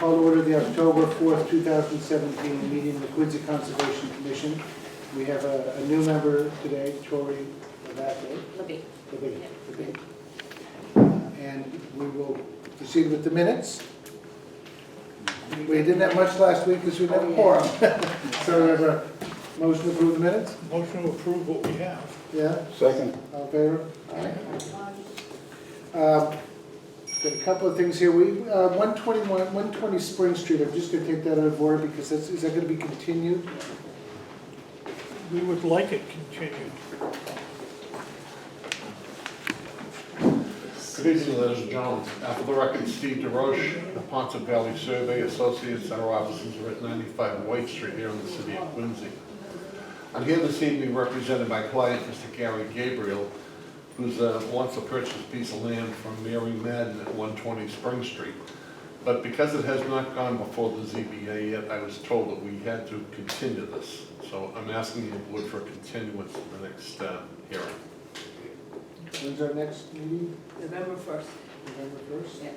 call to order the October 4th, 2017 meeting of the Quincy Conservation Commission. We have a new member today, Tori Libby. And we will proceed with the minutes. We didn't have much last week because we didn't have a quorum. So we have a motion to approve the minutes? Motion to approve what we have. Yeah? Second. All in favor? Got a couple of things here. 120 Spring Street, I'm just going to take that out of order because is that going to be continued? We would like it continued. Good evening, ladies and gentlemen. For the record, Steve DeRoche, the Ponce Valley Survey Associates. Our offices are at 95 White Street here in the city of Quincy. I'm here this evening representing my client, Mr. Gary Gabriel, who's wants to purchase a piece of land from Mary Madden at 120 Spring Street. But because it has not gone before the ZBA yet, I was told that we had to continue this. So I'm asking the board for a continuance of the next hearing. When's our next meeting? November 1st. November 1st? Yeah.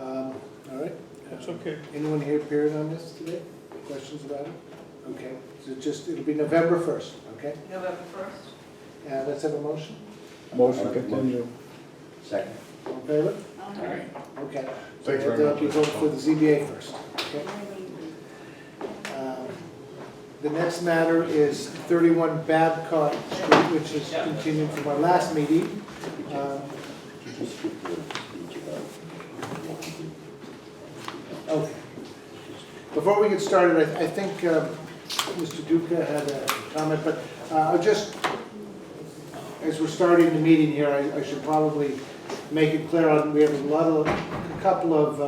All right. That's okay. Anyone here appeared on this today? Questions about it? Okay, so it'll be November 1st, okay? November 1st. Let's have a motion. Motion continue. Second. All in favor? Aye. Okay. So Thanks very there'll much. be vote for the ZBA first, okay? The next matter is 31 Babcock Street, which is continued from our last meeting. Okay. Before we get started, I think Mr. Duca had a comment, but I'll just, as we're starting the meeting here, I should probably make it clear on, we have a couple of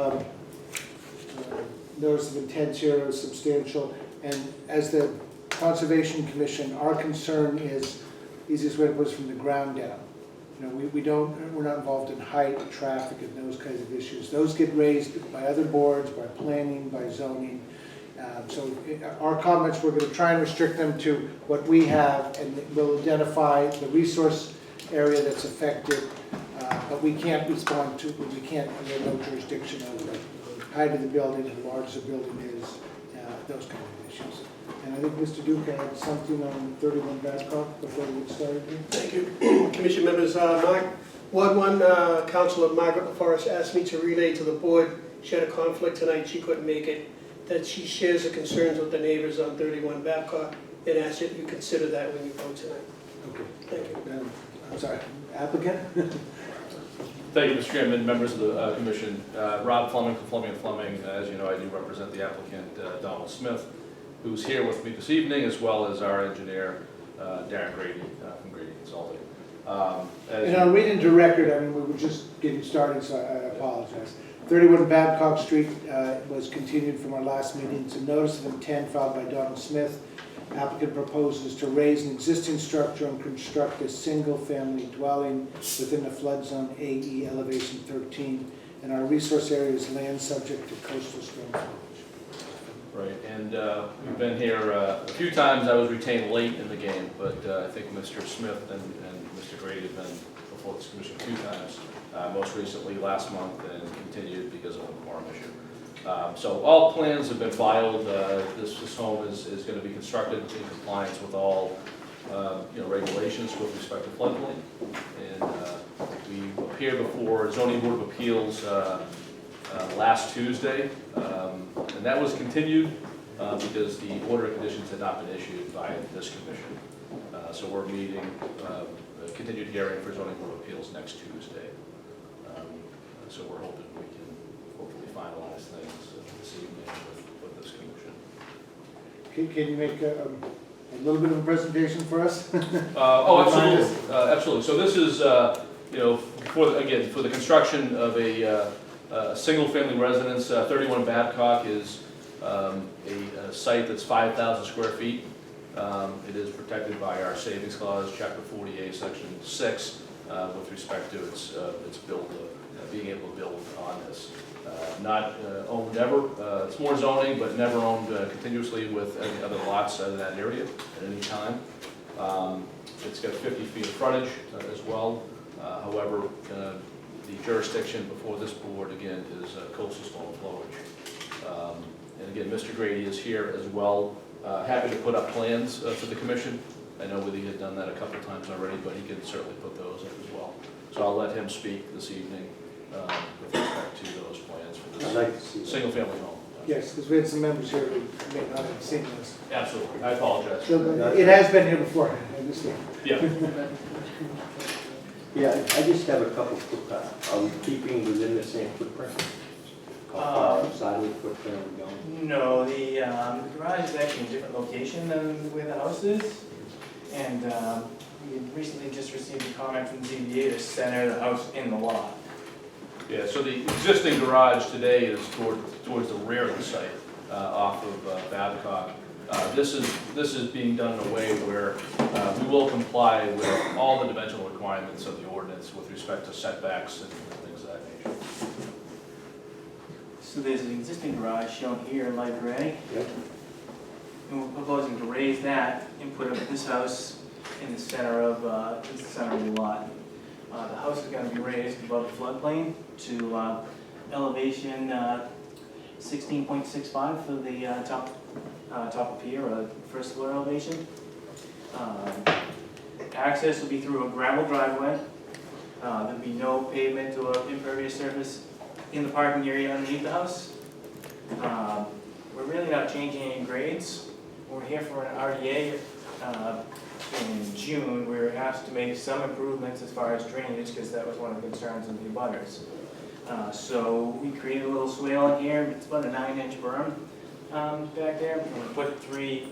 notice of intents here, substantial, and as the Conservation Commission, our concern is, easiest way to put it is from the ground down. You know, we're not involved in height, traffic, and those kinds of issues. Those get raised by other boards, by planning, by zoning. So our comments, we're going to try and restrict them to what we have, and we'll identify the resource area that's affected, but we can't respond to, we have no jurisdiction over the height of the building, how large the building is, those kind of issues. And I think Mr. Duke had something on 31 Babcock before we get started here. Thank you. Commission members, Ward 1 Councilor Margaret LaForest asked me to relay to the board, she had a conflict tonight, she couldn't make it, that she shares the concerns with the neighbors on 31 Babcock, and asked that you consider that when you vote tonight. Okay. Thank you. I'm sorry, applicant? Thank you, Mr. Chairman, members of the Commission. Rob Fleming from Fleming & Fleming. As you know, I do represent the applicant, Donald Smith, who's here with me this evening, as well as our engineer, Darren Grady, from Grady Consulting. And I'll read into record, I mean, we were just getting started, so I apologize. 31 Babcock Street was continued from our last meeting. It's a notice of intent filed by Donald Smith. Applicant proposes to raise an existing structure and construct a single-family dwelling within the flood zone AE elevation 13. And our resource area is land subject to coastal storm surge. Right, and we've been here a few times. I was retained late in the game, but I think Mr. Smith and Mr. Grady have been before this commission a few times, most recently last month, and continued because of a quorum issue. So all plans have been filed. This home is going to be constructed in compliance with all regulations with respect to floodplain. And we appeared before Zoning Board of Appeals last Tuesday, and that was continued because the order of conditions had not been issued by this commission. So we're meeting a continued hearing for Zoning Board of Appeals next Tuesday. So we're hoping we can hopefully finalize things this evening with this commission. Can you make a little bit of a presentation for us? Oh, absolutely, absolutely. So this is, for the construction of a single-family residence. 31 Babcock is a site that's 5,000 square feet. It is protected by our savings clause, Chapter 48, Section 6, with respect to its build, being able to build on this. Not owned ever. It's more zoning, but never owned continuously with any other lots in that area at any time. It's got 50 feet of frontage as well. However, the jurisdiction before this board, again, is coastal storm flowage. And again, Mr. Grady is here as well, happy to put up plans for the commission. I know he had done that a couple times already, but he can certainly put those up as well. So I'll let him speak this evening with respect to those plans for I'd this like to see that. single-family home. Yes, because we had some members here who may not have seen this. Absolutely, I apologize. So it has been here before, I understand. Yeah. Yeah, I just have a couple quick, are we keeping within the same footprint? How far outside of the footprint are we going? No, the garage is actually in a different location than where the house is. And we recently just received a comment from ZBA to center the house in the lot. Yeah, so the existing garage today is towards the rear of the site, off of Babcock. This is being done in a way where we will comply with all the dimensional requirements of the ordinance with respect to setbacks and things of that nature. So there's an existing garage shown here in light gray. Yep. And we're proposing to raise that and put up this house in the center of the lot. The house is going to be raised above the floodplain to elevation 16.65 for the top of pier, first floor elevation. Access will be through a gravel driveway. There'll be no pavement or impervious surface in the parking area underneath the house. We're really not changing any grades. We're here for an RDA. In June, we were asked to make some improvements as far as drainage, because that was one of the concerns of the abutters. So we created a little swale in here. It's about a 9-inch berm back there. And we put 3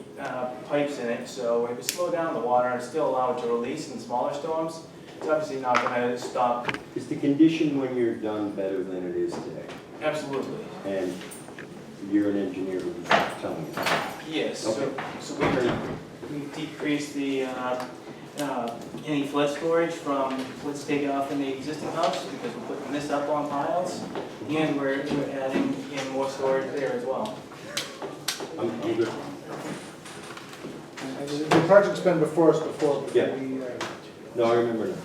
pipes in it, so it would slow down the water and still allow it to release in smaller storms. It's obviously not going to stop. Is the condition when you're done better than it is today? Absolutely. And you're an engineer who's telling me that. Yes. Okay. So we decreased the any flood storage from what's taken off in the existing house, because we're putting this up on piles, and we're adding in more storage there as well. I'm good. And the project's been before us before. But Yeah. we, No, I remember now.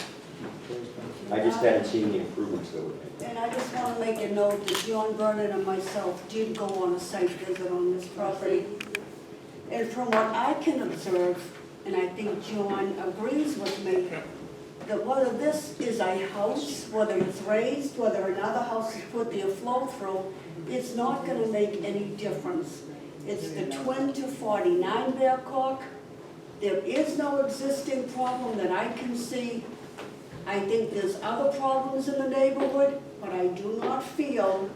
I just hadn't seen the improvements that were made. And I just want to make a note that John Burnett and myself did go on a site visit on this property. And from what I can observe, and I think John agrees with me, that whether this is a house, whether it's raised, whether another house is put there flow through, it's not going to make any difference. It's the twin to 49 Babcock. There is no existing problem that I can see. I think there's other problems in the neighborhood, but I do not feel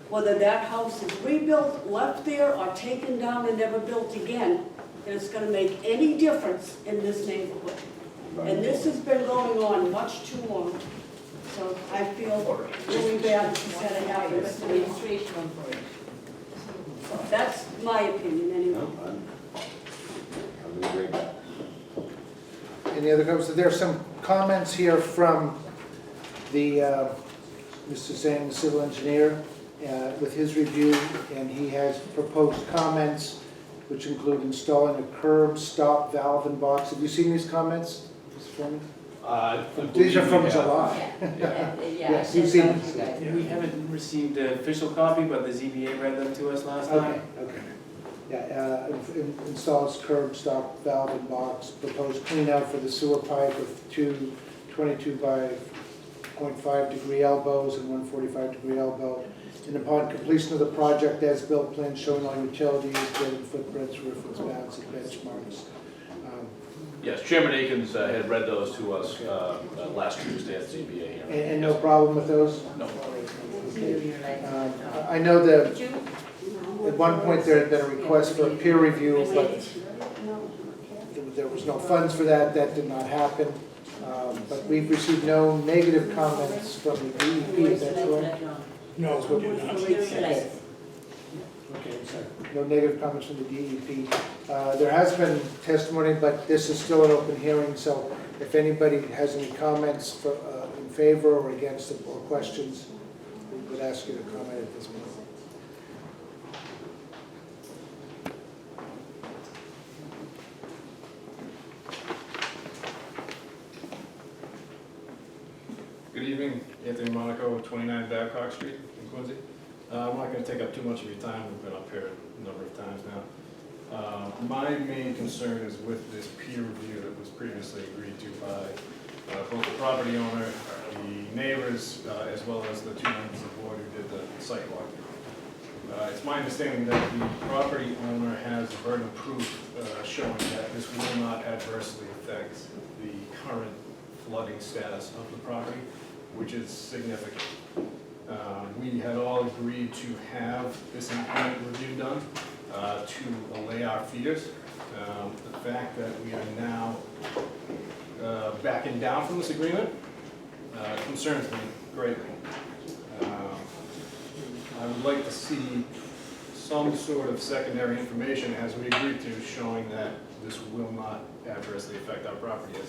whether that house is rebuilt, left there, or taken down and never built again, that it's going to make any difference in this neighborhood. And this has been going on much too long. So I feel really bad that it happens to me. Administration for it. That's my opinion anyway. No, I'm in agreement. Any other comments? There are some comments here from the Mr. Zhang, the civil engineer, with his review, and he has proposed comments which include installing a curb stop valve and box. Have you seen these comments, Mr. Foreman? These are from July. Yeah. Yes, you've seen them. Yeah. We haven't received the official copy, but the ZBA read them to us last time. Okay. Yeah, installs curb stop valve and box, proposed clean out for the sewer pipe of 2 22 by 0.5 degree elbows and 145 degree elbow. And upon completion of the project, as-built plans showing all utilities, building footprints, roof spans, and benchmarks. Yes, Chairman Akins had read those to us last Tuesday at the ZBA hearing. And no problem with those? No. Okay. I know that at one point there had been a request for a peer review, but there was no funds for that. That did not happen. But we've received no negative comments from the DEP, is that correct? No, we do not. Okay, sorry. No negative comments from the DEP. There has been testimony, but this is still an open hearing, so if anybody has any comments for, in favor or against it, or questions, we would ask you to comment at this point. Good evening, Anthony Monaco, 29 Babcock Street in Quincy. I'm not gonna take up too much of your time, we've been up here a number of times now. My main concern is with this peer review that was previously agreed to by both the property owner, the neighbors, as well as the 2 members of the board who did the site walk. It's my understanding that the property owner has the burden of proof showing that this will not adversely affect the current flooding status of the property, which is significant. We had all agreed to have this independent review done to allay our fears. The fact that we are now backing down from this agreement concerns me greatly. I would like to see some sort of secondary information, as we agreed to, showing that this will not adversely affect our property.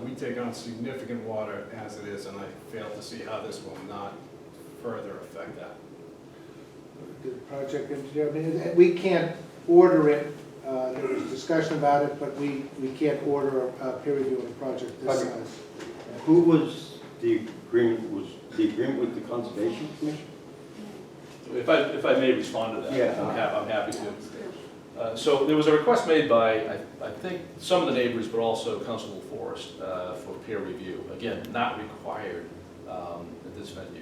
We take on significant water as it is, and I fail to see how this will not further affect that. The project engineer, I mean, we can't order it, there was discussion about it, but we can't order a peer review of a project this Okay. size. Who was the agreement with the Conservation Commission? If I may respond to that, Yeah. I'm happy to. So there was a request made by, I think, some of the neighbors, but also Constable Forest for peer review. Again, not required at this venue.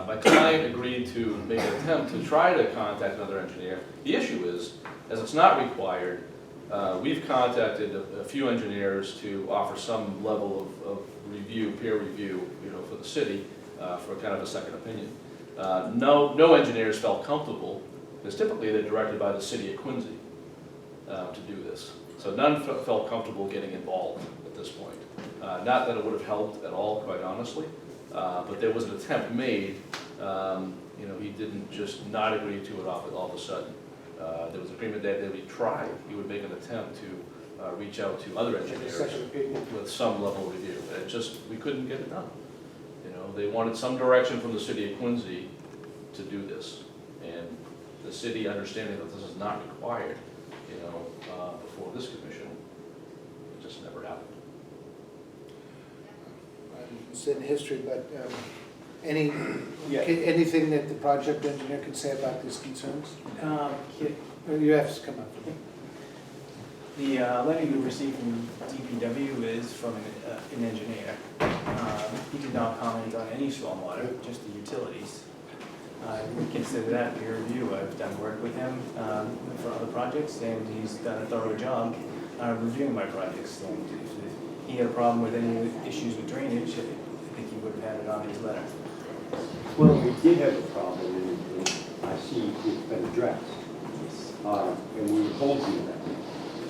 My client agreed to make an attempt to try to contact another engineer. The issue is, as it's not required, we've contacted a few engineers to offer some level of review, peer review, for the city, for kind of a second opinion. No engineers felt comfortable, because typically they're directed by the city of Quincy to do this. So none felt comfortable getting involved at this point. Not that it would have helped at all, quite honestly, but there was an attempt made. He didn't just not agree to it all of a sudden. There was agreement that he would try, he would make an attempt to reach out to other engineers Second opinion. with some level of review. And we couldn't get it done. They wanted some direction from the city of Quincy to do this. And the city, understanding that this is not required, before this commission, it just never happened. It's in history, but Yeah. anything that the project engineer can say about these concerns? You have to come up. The letter you received from DPW is from an engineer. He did not comment on any stormwater, just the utilities. We consider that peer review. I've done work with him for other projects, and he's done a thorough job reviewing my projects. And if he had a problem with any issues with drainage, I think he would have had it on his letter. Well, we did have a problem, and I see it's been addressed. And we were told you that.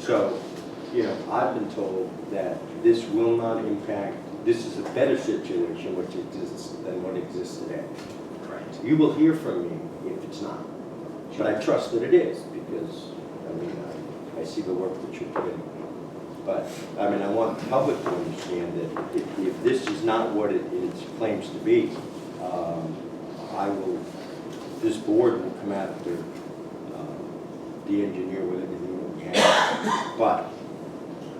So, I've been told that this will not impact, this is a better situation which exists than what exists today. Correct. You will hear from me if it's not. But I trust that it is, because, I see the work that you put in. But, I want the public to understand that if this is not what it claims to be, this board will come after the engineer with everything that we have. But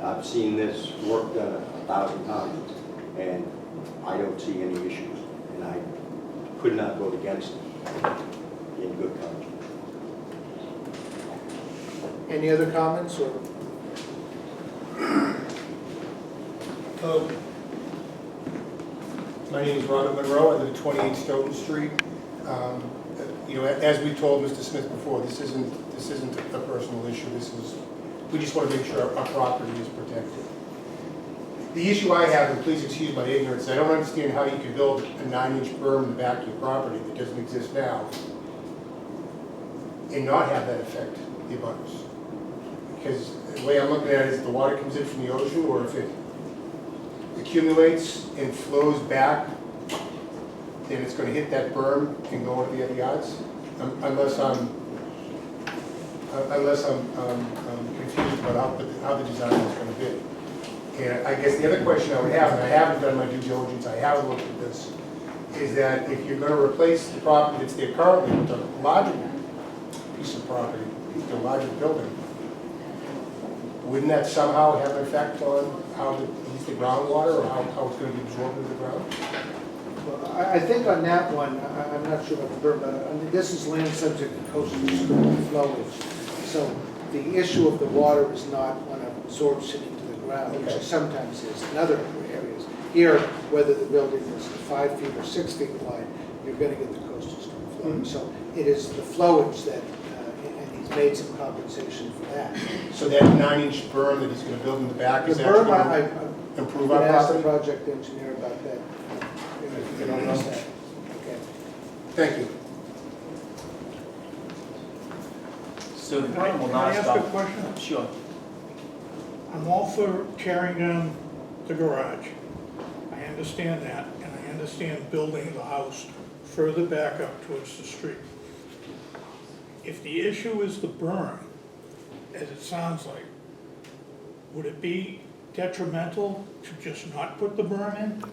I've seen this work done 1,000 times, and I don't see any issues. And I could not vote against it in good conscience. Any other comments or? My name is Ronald Monroe. I live at 28 Stoughton Street. As we told Mr. Smith before, this isn't a personal issue. We just want to make sure our property is protected. The issue I have, and please excuse my ignorance, I don't understand how you can build a 9-inch berm in the back of your property that doesn't exist now and not have that affect the abutters. Because the way I'm looking at it is the water comes in from the ocean, or if it accumulates and flows back, then it's going to hit that berm and go into the other yards, unless I'm confused about how the design is going to be. And I guess the other question I would have, and I haven't done my due diligence, I haven't looked at this, is that if you're going to replace the property that's there currently with a larger piece of property, a larger building, wouldn't that somehow have an effect on how the groundwater, or how it's going to be absorbed into the ground? Well, I think on that one, I'm not sure about the berm, but I mean, this is land subject to coastal flowage. So the issue of the water is not on absorption into the ground, which it sometimes is in other areas. Here, whether the building is 5 feet or 6 feet wide, you're gonna get the coastal stream flowing. So it is the flowage that, and he's made some compensation for that. So that 9-inch berm that he's gonna build in the back, is The actually berm, gonna improve I'm our gonna ask the property? project engineer about that. If you don't know that. Okay. Thank you. So the Can I berm will can I not ask a stop. question? Sure. I'm all for tearing down the garage. I understand that, and I understand building the house further back up towards the street. If the issue is the berm, as it sounds like, would it be detrimental to just not put the berm in?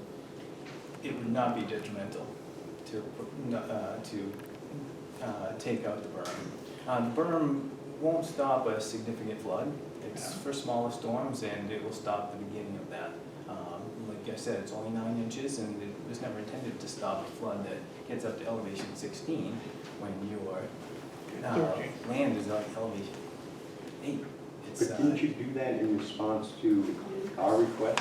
It would not be detrimental to take out the berm. The berm won't stop a significant flood. It's for smaller storms, and it will stop the beginning of that. Like I said, it's only 9 inches, and it was never intended to stop a flood that gets up to elevation 16 when your 13. land is at elevation 8. It's, But didn't you do that in response to our request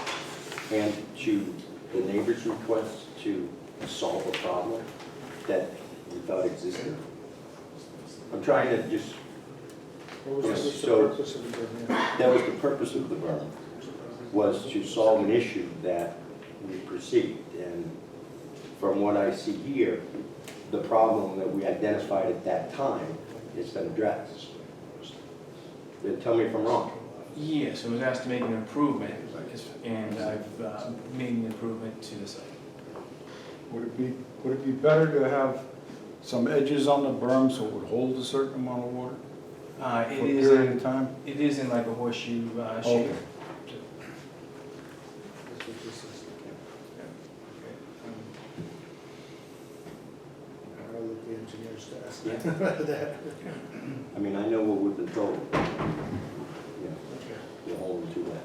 and to the neighbor's request to solve a problem that we thought existed? I'm trying to just, What was the So- purpose of the berm? Yeah. that was the purpose of the berm, was to solve an issue that we perceived. And from what I see here, the problem that we identified at that time has been addressed. Then tell me if I'm wrong. Yes, I was asked to make an improvement, and I've made an improvement to the site. Would it be better to have some edges on the berm so it would hold a certain amount of water for a period of time? It is in like a horseshoe shape. Okay. That's what this is. I'll let the engineers to ask Yeah. that. I mean, I know what we've been told. Yeah, we're holding to that.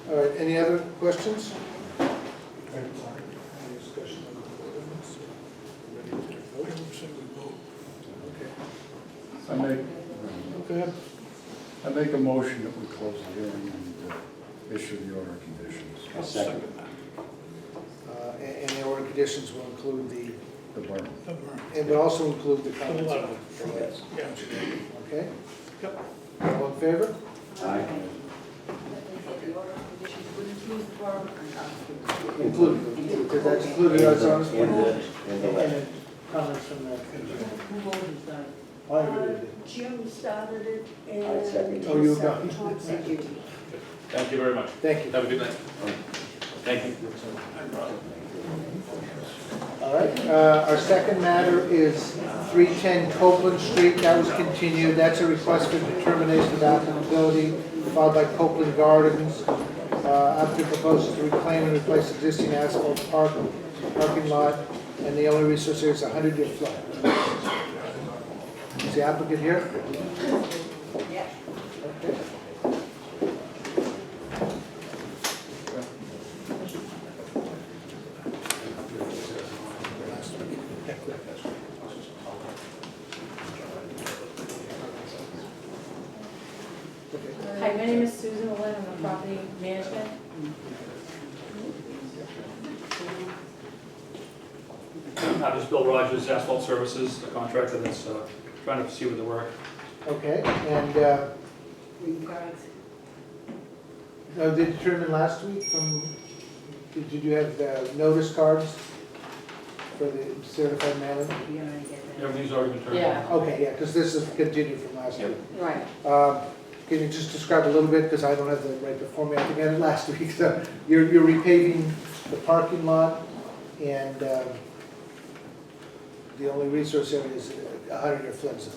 All right, any other questions? Any discussion on the board? Ready to I vote? would say we vote. Okay. Go ahead. I make a motion that we close the hearing and issue the order of conditions. A second. And the order conditions will include The berm. The berm. and will also include the The comments. letter. Yes. Yeah. Okay? Yep. All in favor? Aye. The order of conditions would include the berm and Included, because that's included as on this And one. the- and the And letter. then comments from the engineer. Who voted that? I already did. Jim started it and. I seconded. Oh, you got it. Tom seconded. Thank you very much. Thank you. Have a good night. Thank you. All right, our second matter is 310 Copeland Street, that was continued. That's a request for determination of applicability filed by Copeland Gardens. Applicant proposes to reclaim and replace existing asphalt parking lot, and the only resource here is 100-year flood. Is the applicant here? Yeah. Okay. Hi, my name is Susan Lynn, I'm the property management. This is Bill Rogers, Asphalt Services, the contractor that's trying to proceed with the work. Okay, and did you determine last week from, did you have the notice cards for the certified mailing? Everything's already been turned in. Yeah. Okay, yeah, because this is continued from last week. Right. Can you just describe a little bit, because I don't have the right before me, I think I had it last week. So you're repaving the parking lot, and the only resource area is 100-year flood zone.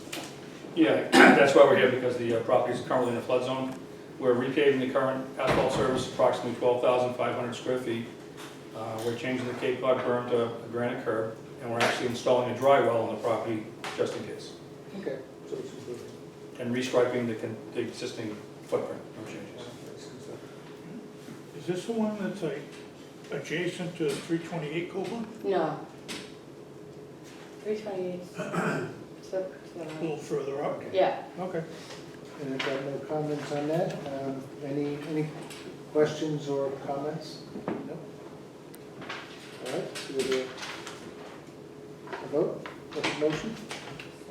Yeah, that's why we're here, because the property is currently in a flood zone. We're repaving the current asphalt surface, approximately 12,500 square feet. We're changing the Cape Cod berm to a granite curb, and we're actually installing a dry well on the property just in case. Okay, so it's improving. And restriping the existing footprint, no changes. Is this the one that's like adjacent to 328 Copeland? No. 328. A little further up? Yeah. Okay. And I've got no comments on that. Any questions or comments? No? All right, so we'll do a vote, what's the motion?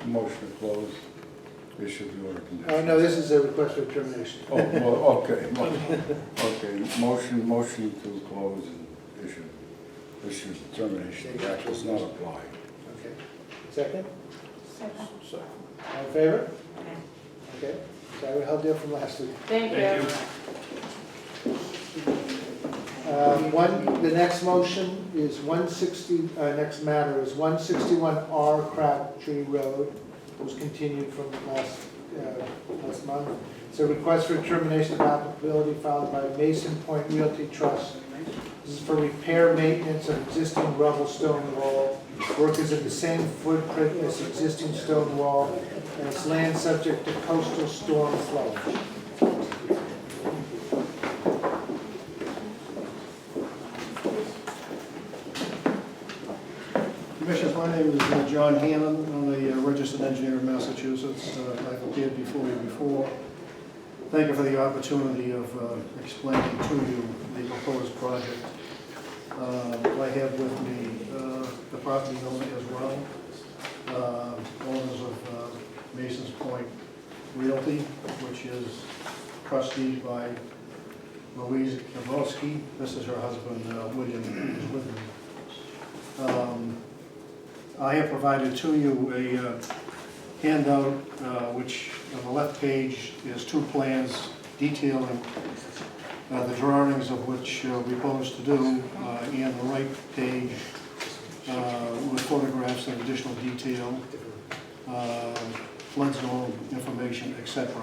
Motion to close, issue the order conditions. Oh, no, this is a request for termination. Oh, well, okay, okay, motion to close and issue the termination. The act does not apply. Okay. Second? Second. All in favor? Okay, so we held you up from last week. Thank Thank you. you. The next motion is 160, next matter is 161R Crabtree Road. It was continued from last month. It's a request for termination of applicability filed by Mason Point Realty Trust. This is for repair maintenance of existing rubble stone wall. Work is in the same footprint as existing stone wall, and it's land subject to coastal storm flow. Commissioners, my name is John Hannon. I'm a registered engineer in Massachusetts. I've appeared before you before. Thank you for the opportunity of explaining to you the proposed project. I have with me the property owner as well, owners of Mason's Point Realty, which is trustee by Louise Kowalski. This is her husband, William, who's with me. I have provided to you a handout, which on the left page is two plans detailing the drawings of which we propose to do, and the right page with photographs and additional detail, flood zone information, etc.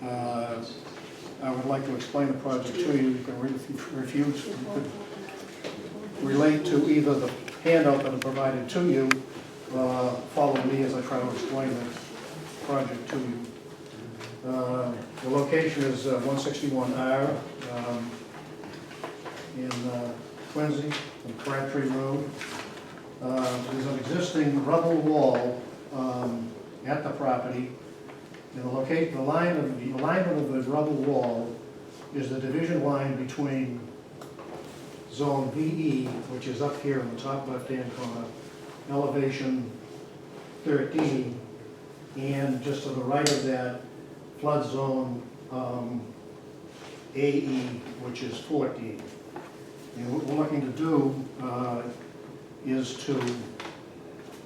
I would like to explain the project to you. You can refuse, you could relate to either the handout that I provided to you, follow me as I try to explain the project to you. The location is 161R in Quincy, on Crabtree Road. There's an existing rubble wall at the property. And the alignment of the rubble wall is the division line between Zone VE, which is up here in the top left-hand corner, elevation 13, and just to the right of that, flood zone AE, which is 14. And what we're looking to do is to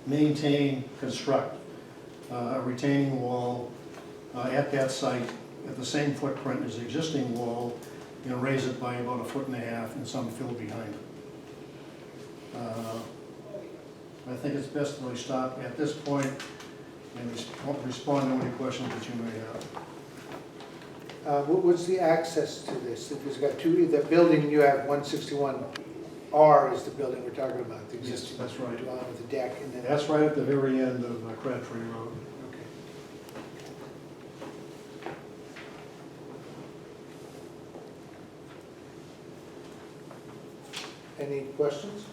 maintain, construct a retaining wall at that site at the same footprint as the existing wall, and raise it by about 1.5 feet and some fill behind it. I think it's best that I stop at this point and respond to any questions that you may have. What's the access to this? If it's got the building you have, 161R is the building we're talking about, the existing. Yes, that's right. Dwelling with the deck and then. That's right at the very end of Crabtree Road. Okay. Any questions?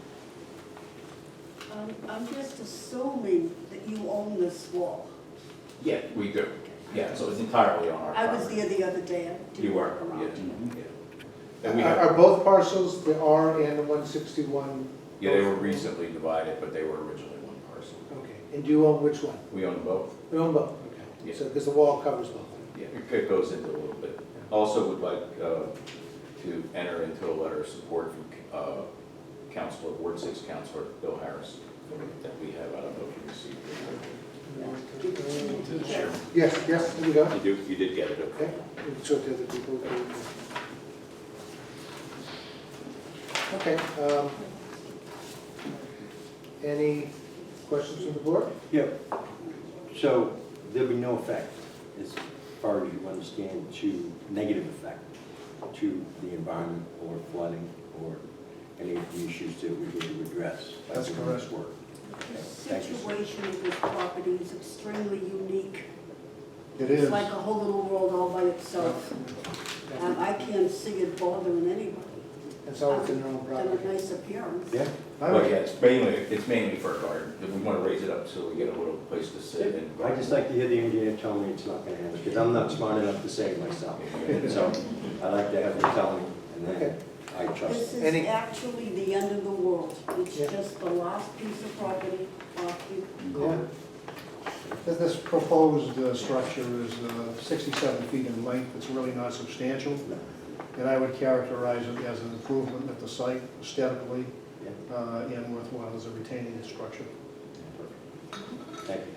I'm just assuming that you own this wall. Yeah, we do. Yeah, so it's entirely on our I property. was there the other day. I did You were, walk around. yeah. And we have, Are both parcels, the R and the 161? yeah, they were recently divided, but they were originally one parcel. Okay, and do you own which one? We own both. You own both, okay. Yeah. So, because the wall covers both. Yeah, it goes into a little bit. Also would like to enter into a letter of support from Councilor, Ward 6 Councilor Bill Harris that we have. I don't know if you received it. To the chair. Yes, yes, there you go. You did get it, okay. Okay, we'll show it to other people. Okay, any questions from the board? Yep. So there'll be no effect, as far as you understand, to negative effect to the environment or flooding or any of the issues that we need to address. That's correct. Work. The Thank you, sir. situation of this property is extremely unique. It It's is. like a whole little world all by itself. I can't see it bothering anybody. It's all within their own Done a property. nice appearance. Yeah. Well, yeah, it's mainly for a garden, if we want to raise it up so we get a little place to sit and. I just like to hear the engineer tell me it's not gonna happen, because I'm not smart enough to say it myself. So I like to have him tell me, and Okay. then I trust This him. is Any- actually the end of the world. It's Yeah. just the last piece of property off the Yeah. This proposed structure is 67 feet in length. It's really not substantial. And I would characterize it as an improvement at the site aesthetically and worthwhile as a retaining structure. Thank you.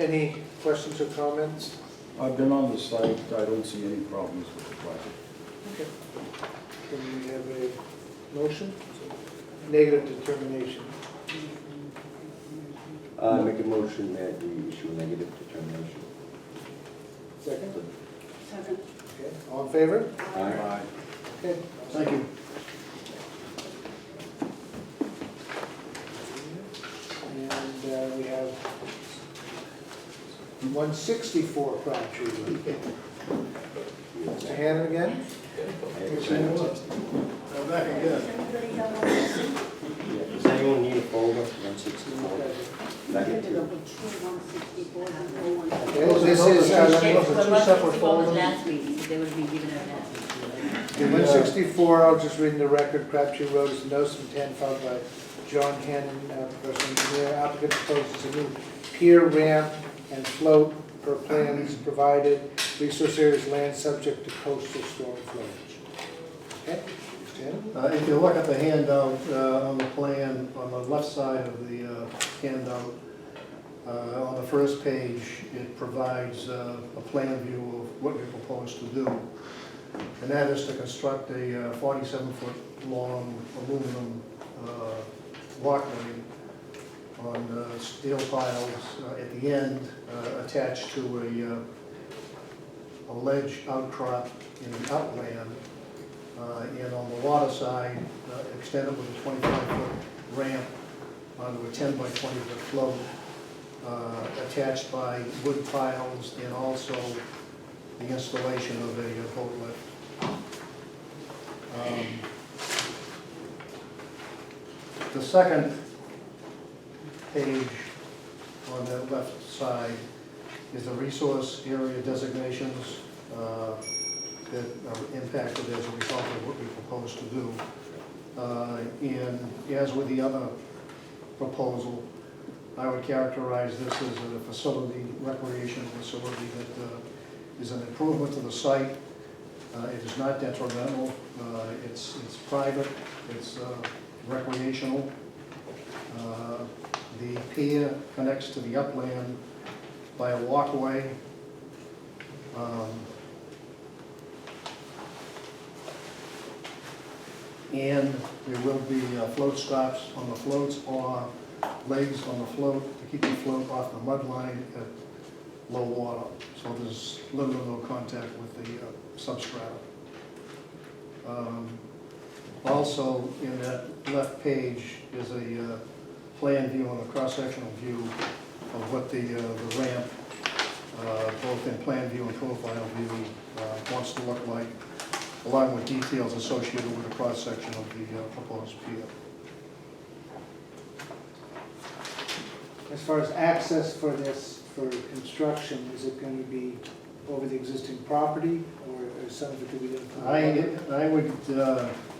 Any questions or comments? I've been on the site, I don't see any problems with the project. Okay. Can we have a motion? Negative determination. I make a motion that we issue a negative determination. Second? second. Okay, all in favor? Aye. Okay. Thank you. And we have 164 Crabtree Road. Mr. Hannon again? I'm back again. Does anybody have one? Yeah, does anyone need a folder, 164? Back Printed into- over two 164, no one. Okay, this is, Those are two separate folders. Last week, they would be given out last week. 164, I'll just read in the record, Crabtree Road is a notice of intent filed by John Hannon, professional engineer. Applicant proposes a new pier, ramp, and float per plans provided. Resource area is land subject to coastal storm flowage. Okay, Mr. Hannon? If you look at the handout on the plan, on the left side of the handout, on the first page, it provides a plan view of what we propose to do. And that is to construct a 47-foot long aluminum walkway on steel piles at the end, attached to a ledge outcrop in the upland. And on the water side, extended with a 25-foot ramp onto a 10 by 20-foot float, attached by wood piles, and also the installation of a boat lift. The second page on the left side is the resource area designations that are impacted as a result of what we propose to do. And as with the other proposal, I would characterize this as a facility, recreational facility that is an improvement to the site. It is not detrimental. It's private. It's recreational. The pier connects to the upland by a walkway. And there will be float stops on the floats or legs on the float to keep the float off the mud line at low water. So there's little or no contact with the substrata. Also, in that left page is a plan view and a cross-sectional view of what the ramp, both in plan view and profile view, wants to look like, along with details associated with the cross-section of the proposed pier. As far as access for this, for construction, is it going to be over the existing property, or some of it could be done from the water? I would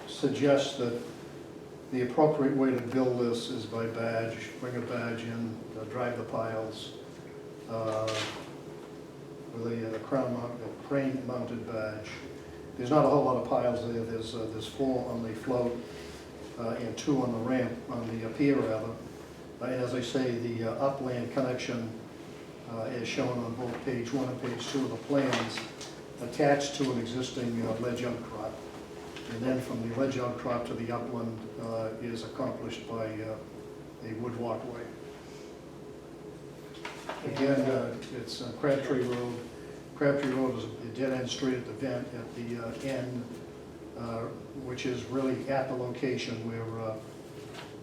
suggest that the appropriate way to build this is by badge. Bring a badge in, drive the piles with a crane mounted badge. There's not a whole lot of piles there. There's 4 on the float and 2 on the ramp, on the pier rather. And as I say, the upland connection is shown on both page 1 and page 2 of the plans, attached to an existing ledge outcrop. And then from the ledge outcrop to the upland is accomplished by a wood walkway. Again, it's Crabtree Road. Crabtree Road is a dead-end street at the vent at the end, which is really at the location where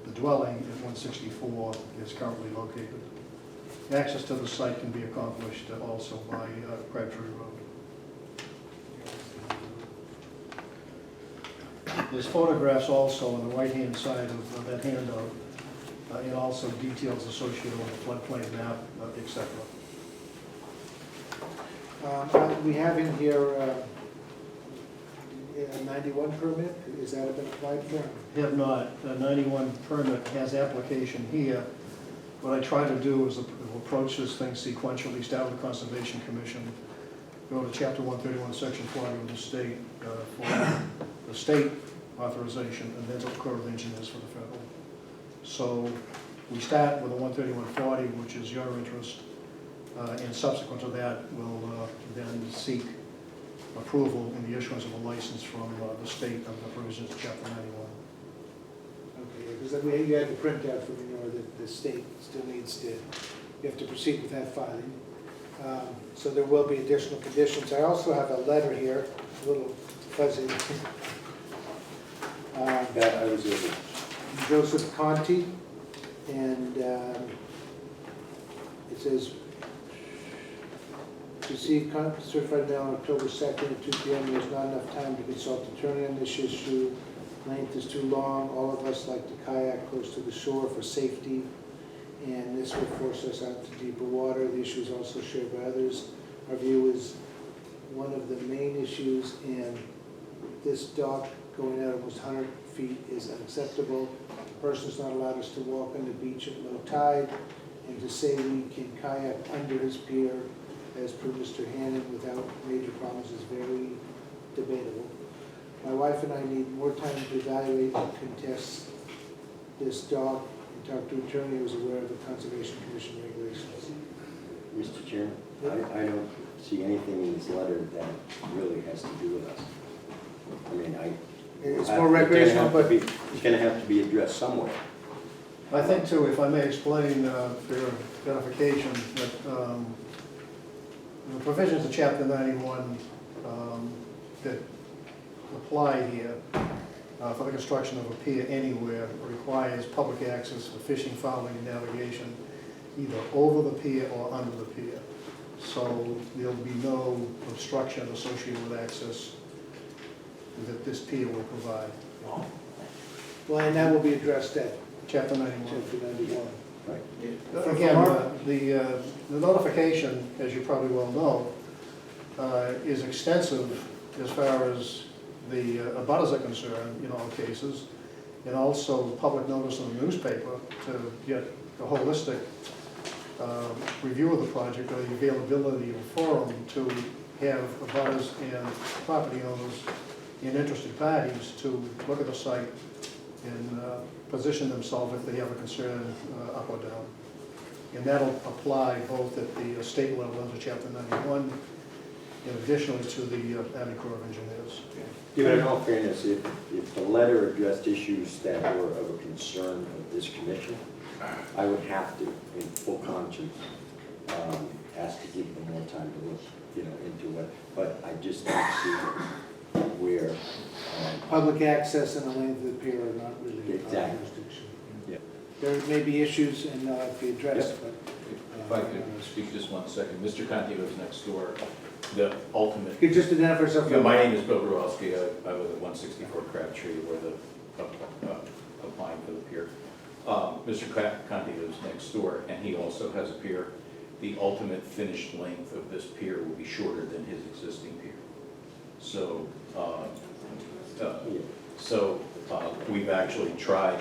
the dwelling at 164 is currently located. Access to the site can be accomplished also by Crabtree Road. There's photographs also on the right-hand side of that handout, and also details associated with the floodplain map, et cetera. We have in here a 91 permit, is that been applied for? Have not. The 91 permit has application here. What I try to do is approach this thing sequentially, start with the Conservation Commission, go to Chapter 131, Section 40 of the state for the state authorization, and then to the Corps of Engineers for the federal. So we start with the 13140, which is your interest, and subsequent to that, we'll then seek approval in the issuance of a license from the state of the provisions of Chapter 91. Okay, because you had the printout from the state still needs to, you have to proceed with that filing. So there will be additional conditions. I also have a letter here, a little fuzzy. That I was able. Joseph Conti, and it says, received certified mail on October 2nd at 2 p.m. There's not enough time to consult attorney on this issue. Length is too long. All of us like to kayak close to the shore for safety, and this will force us out to deeper water. The issue is also shared by others. Our view is one of the main issues, and this dock going out almost 100 feet is unacceptable. The person's not allowed us to walk on the beach at low tide, and to say we can kayak under his pier, as per Mr. Hannon, without major problems is very debatable. My wife and I need more time to evaluate and contest this dock and talk to an attorney who is aware of the Conservation Commission regulations. Mr. Chairman, I don't see anything in this letter that really has to do with us. I mean, It's more recreational, but it's going to have to be addressed somewhere. I think too, if I may explain for your edification, that the provisions of Chapter 91 that apply here for the construction of a pier anywhere requires public access for fishing, fouling, and navigation, either over the pier or under the pier. So there'll be no obstruction associated with access that this pier will provide. well, and that will be addressed at Chapter 91. Chapter 91. Right. Again, the notification, as you probably well know, is extensive as far as the abutters are concerned in all cases, and also public notice in the newspaper to get a holistic review of the project, or the availability of a forum to have abutters and property owners and interested parties to look at the site and position themselves if they have a concern up or down. And that'll apply both at the state level under Chapter 91, and additionally to the Army Corps of Engineers. Yeah, but in all fairness, if the letter addressed issues that were of a concern of this commission, I would have to, in full conscience, ask to give them more time to look, into it. But I just don't see where. Public access and the length of the pier are not really our Exactly. jurisdiction. Yeah. There may be issues and they'll have to be addressed, but. If I could speak just 1 second. Mr. Conti lives next door. The ultimate. You could just identify yourself. Yeah, my name is Bill Growalski. I live at 164 Crabtree, where the applying for the pier. Mr. Conti lives next door, and he also has a pier. The ultimate finished length of this pier will be shorter than his existing pier. So, we've actually tried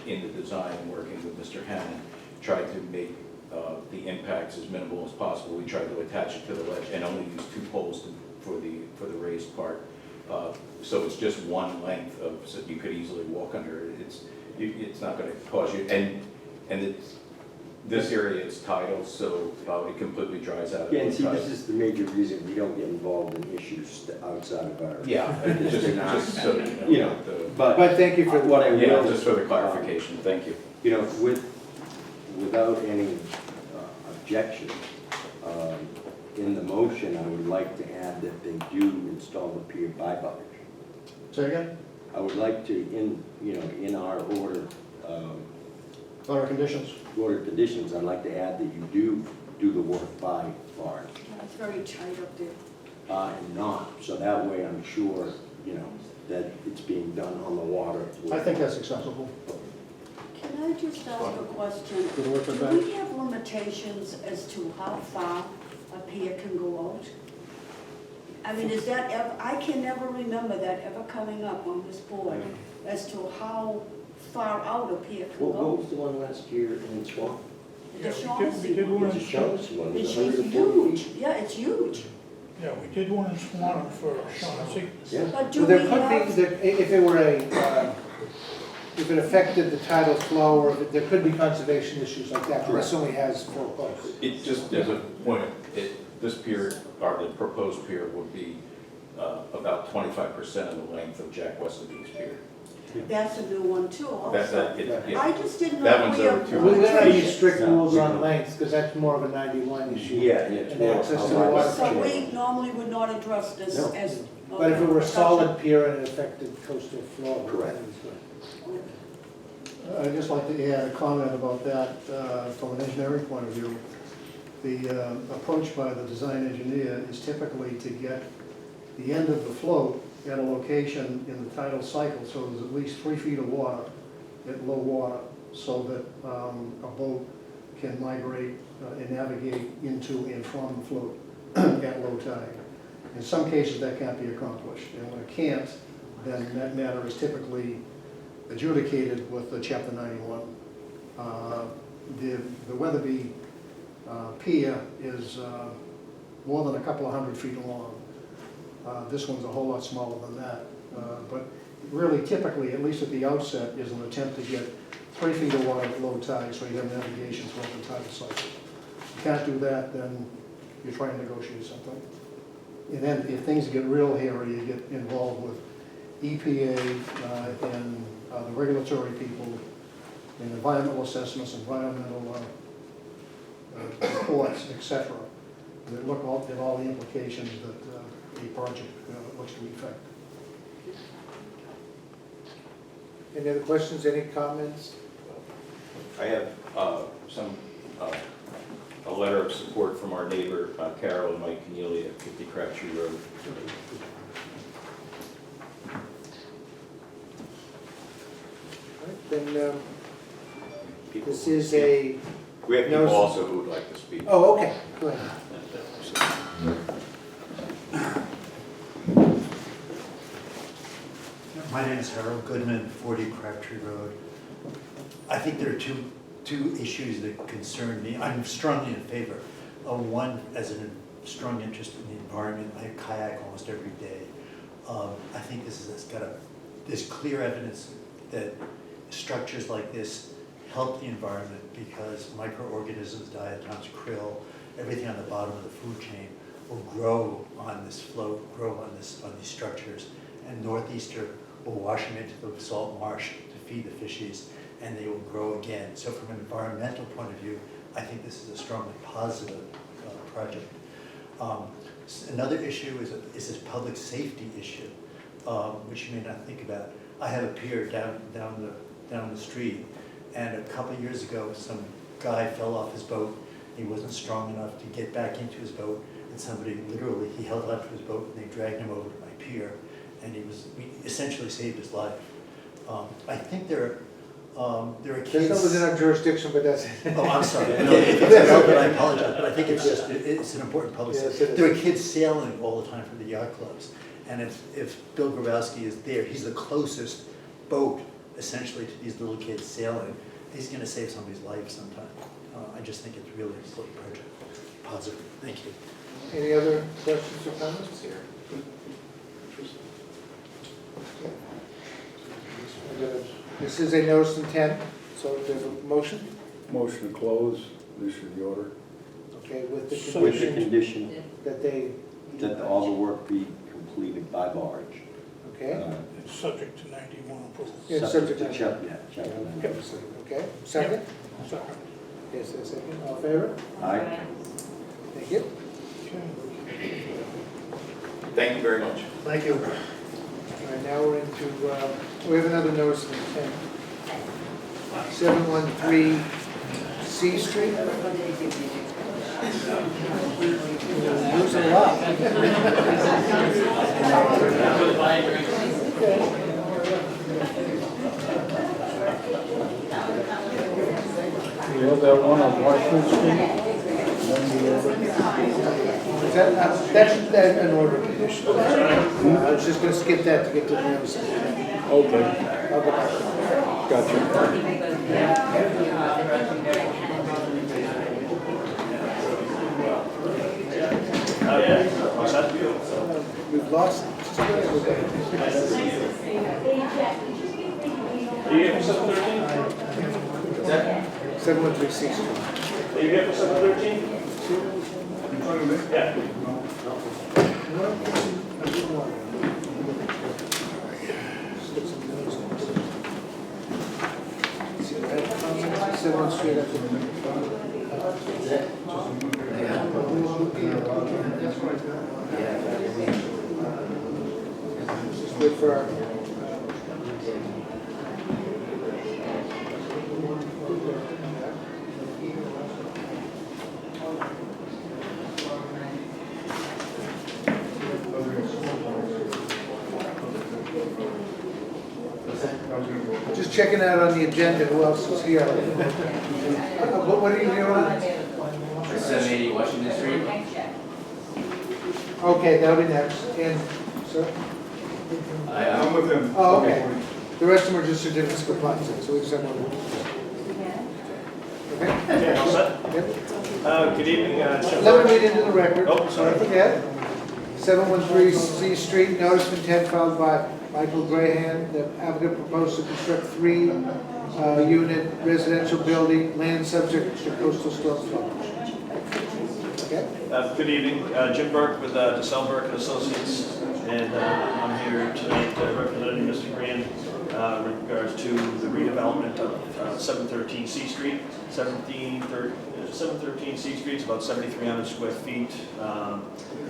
in the design, working with Mr. Hannon, tried to make the impacts as minimal as possible. We tried to attach it to the ledge and only use 2 poles for the raised part. So it's just one length of, so you could easily walk under it. It's not going to cause you, and this area is tidal, so it completely dries out. Yeah, and see, this is the major reason we don't get involved in issues outside of our. Yeah, just so you know, But thank you for what I will. Yeah, just for the clarification, thank you. Without any objection, in the motion, I would like to add that they do install the pier by butters. Say again? I would like to, in our order conditions. Order conditions, I'd like to add that you do the work by barge. It's very tight up there. And not, so that way I'm sure, that it's being done on the water. I think that's acceptable. Can I just ask a question? Good work with Do that. we have limitations as to how far a pier can go out? I mean, is that ever, I can never remember that ever coming up on this board as to how far out a pier can What go. was the one last year in Swan? The we Shaughnessy did one. one Was in it Shaughnessy one? It's Was it 140 huge, yeah, it's huge. Yeah, we did one in Swanham for Shaughnessy. Yeah. But do Well, we there could have, be, if it were if it affected the tidal flow, or if there could be conservation issues like that, but this only has 4 posts. It just, as a point, this pier, or the proposed pier would be about 25% of the length of Jack Westerby's pier. that's a new one too also. Yeah. I just didn't That know one's we over have 200. We're gonna use limitations. strict rules on length, because that's more of a 91 issue. Yeah, and it's And more access to the how water. much- So we normally would not address this No. as. But if it were a solid pier and it affected coastal flow. Correct. then it's good. I'd just like to add a comment about that from an engineering point of view. The approach by the design engineer is typically to get the end of the float at a location in the tidal cycle, so there's at least 3 feet of water at low water, so that a boat can migrate and navigate into and from the float at low tide. In some cases, that can't be accomplished, and when it can't, then that matter is typically adjudicated with the Chapter 91. The Weatherby pier is more than a couple of 100 feet long. This one's a whole lot smaller than that. But really typically, at least at the outset, is an attempt to get 3 feet of water at low tide so you have navigation throughout the tidal cycle. If you can't do that, then you're trying to negotiate something. And then if things get real hairy, you get involved with EPA and the regulatory people, and environmental assessments, environmental reports, etc. That look at all the implications that a project looks to effect. Any other questions, any comments? I have a letter of support from our neighbor, Carol and Mike Keneally at 50 Crabtree Road. All right, then, this is a, We have people also who would like to speak. oh, okay, go ahead. My name is Harold Goodman, 40 Crabtree Road. I think there are two issues that concern me. I'm strongly in favor of one, as a strong interest in the environment. I kayak almost every day. I think there's clear evidence that structures like this help the environment because microorganisms, diatoms, krill, everything on the bottom of the food chain will grow on this float, grow on these structures, and northeaster will wash them into the salt marsh to feed the fishies, and they will grow again. So from an environmental point of view, I think this is a strongly positive project. Another issue is this public safety issue, which you may not think about. I have a pier down the street, and a couple of years ago, some guy fell off his boat. He wasn't strong enough to get back into his boat, and somebody literally, he held onto his boat, and they dragged him over to my pier, and we essentially saved his life. I think there are kids. That's not within our jurisdiction, but that's. Oh, I'm sorry. No, if it's irrelevant, I apologize, but I think it's an important public Yes, safety. it is. There are kids sailing all the time from the yacht clubs, and if Bill Grabowski is there, he's the closest boat essentially to these little kids sailing. He's going to save somebody's life sometime. I just think it's really an important project. Positive. Thank you. Any other questions or comments here? This is a notice of intent, so there's a motion, Motion to close, issue the order. okay, with the With the condition condition that they. that all the work be completed by barge. Okay, It's subject to 91 approval. yeah, subject to. Check. Okay, second? Second. Yes, a second, all in favor? Aye. Thank you. Thank you very much. Thank you. All right, now we're into, we have another notice of intent. 713 C Street. Losing a lot. You have that one on Washington Street? That's an order of conditions. I was just gonna skip that to get to the notice. Okay, I'll go back. gotcha. We've lost. Are you here for 713? 713 C Street. Are you here for 713? Yeah. Seven Street up Just wait for our. Just checking out on the agenda, who else is here? What are you doing on? 780 Washington Street. Okay, that'll be next. And, sir? I'm with him. Oh, okay. The rest of them are just certificates of compliance, so we just have one. Okay? Okay, all set? Yep. Good evening, Let me read into the record. Oh, sorry. Don't forget. 713 C Street, notice of intent filed by Michael Grahan. The applicant proposed to construct 3-unit residential building, land subject to coastal storm flow. Okay? Good evening, Jim Burke with DeSalle Burke and Associates, and I'm here tonight representing Mr. Green with regards to the redevelopment of 713 C Street. 713 C Street is about 7,300 square feet.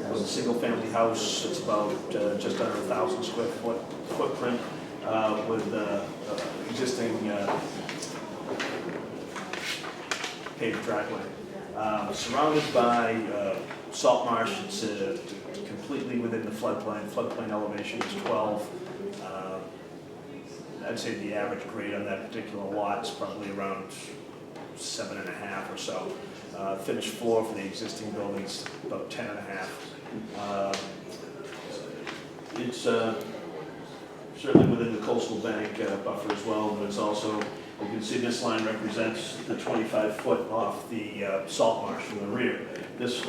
It's a single-family house. It's about just under 1,000 square foot footprint with existing paved driveway. Surrounded by salt marsh. It's completely within the floodplain. Floodplain elevation is 12. I'd say the average grade on that particular lot is probably around 7.5 or so. Finished floor for the existing buildings about 10.5. It's certainly within the coastal bank buffer as well, but it's also, you can see this line represents the 25-foot off the salt marsh from the rear. This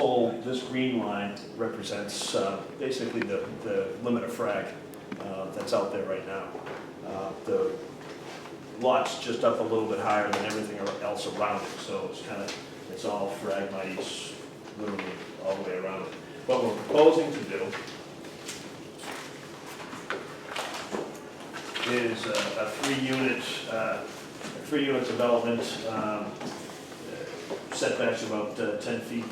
green line represents basically the limit of frag that's out there right now. The lot's just up a little bit higher than everything else around it, so it's all phragmites literally all the way around it. What we're proposing to do is a three-unit development, setbacks about 10 feet.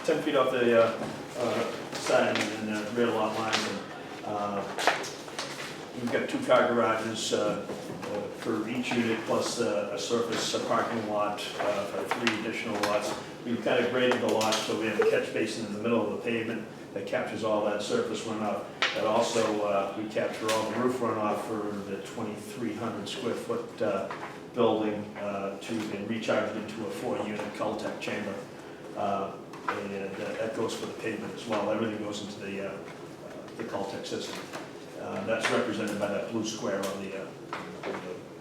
10 feet off the side and rear lot lines. And, we've got 2-car garages for each unit, plus a surface parking lot for 3 additional lots. We've kind of graded the lot so we have a catch basin in the middle of the pavement that captures all that surface runoff. And also we capture all the roof runoff for the 2,300 square foot building and recharge it into a 4-unit Cultec chamber. And that goes for the pavement as well. Everything goes into the Cultec system. That's represented by that blue square on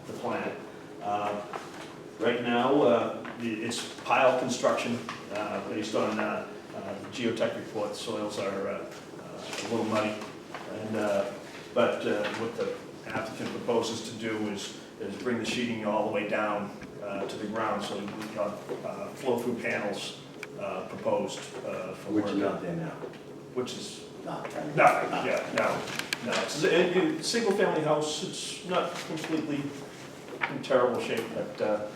the plan. Right now, it's pile construction based on the geotech report. Soils are a little muddy, but what the applicant proposes to do is bring the sheeting all the way down to the ground. So we've got flow-through panels proposed for Which work. is not there now. Which is nothing. Yeah, no. It's a single-family house. It's not completely in terrible shape, but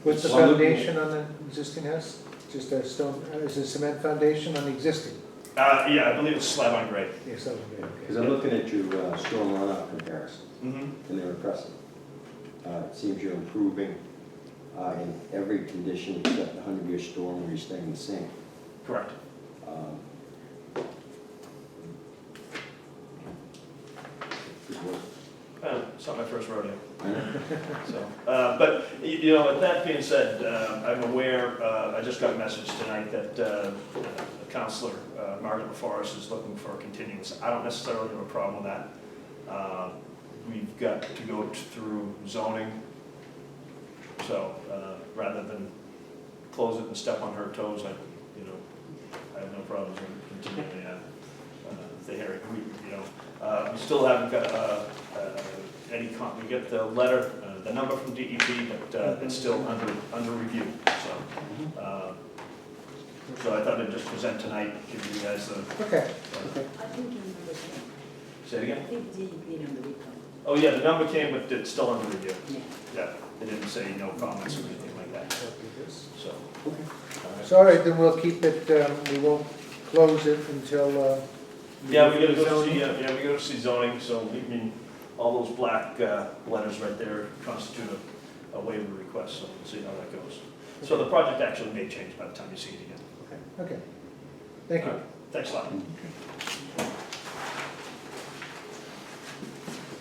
What's the foundation on the existing house? Just a stone, is it a cement foundation on the existing? yeah, I believe it's slab on grade. Yes, that would be okay. Because I'm looking at your storm runoff comparison, Mm-hmm. and they're impressive. It seems you're improving in every condition except the 100-year storm where you're staying the same. Correct. Um, good work. It's not my first rodeo. I know. So, but, you know, with that being said, I'm aware, I just got a message tonight that Counselor Margaret LaForest is looking for a continuance. I don't necessarily have a problem with that. We've got to go through zoning, so rather than close it and step on her toes, I have no problems in continuing the hearing. We still haven't got we get the letter, the number from DEP, but it's still under review, so I thought I'd just present tonight, give you guys the. Okay. I think your number came. Say it again? I think DEP number will come. Oh, yeah, the number came, but it's still under review. Yeah. Yeah, they didn't say no comments or anything like that, so. So, all right, then we'll keep it, we won't close it until, Yeah, we gotta go see, we gotta see zoning, so all those black letters right there constitute a waiver request, so we'll see how that goes. So the project actually may change by the time you see it again. okay. Thank you. All right, thanks a lot.